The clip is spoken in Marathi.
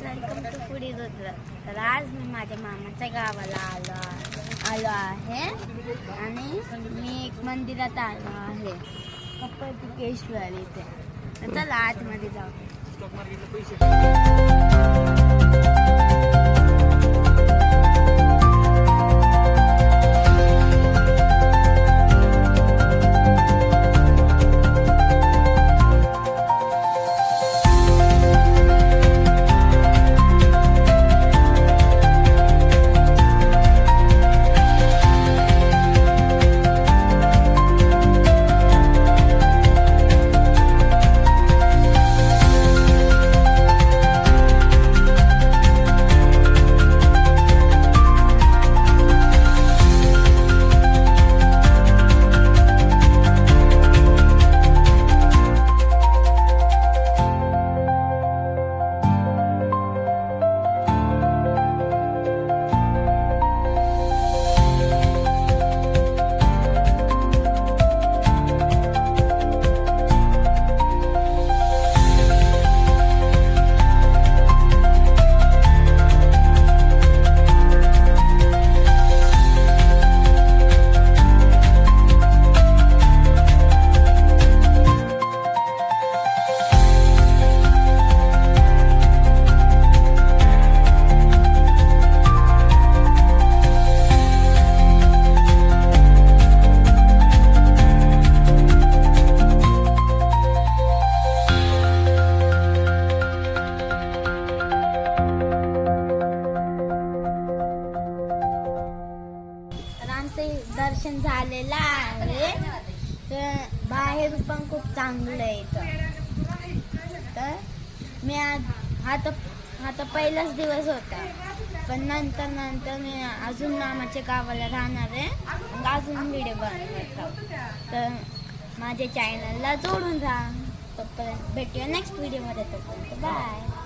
Guys, welcome to foodie Rudra. तर आज मी माझ्या मामाच्या गावाला आलो आहे आणि मी एक मंदिरात आलो आहे, कपाटिकेश्वर इथे। तर चला आतमध्ये जाऊ। दर्शन झालेलं आहे, तर बाहेर पण खूप चांगलं आहे। तर मी हा तर पहिलाच दिवस होता, पण नंतर मी अजून मामाच्या गावाला राहणार आहे, अजून व्हिडिओ बनवतो। तर माझ्या चॅनलला जोडून राहा। तोपर्यंत भेटूया नेक्स्ट व्हिडिओमध्ये। तोपर्यंत बाय।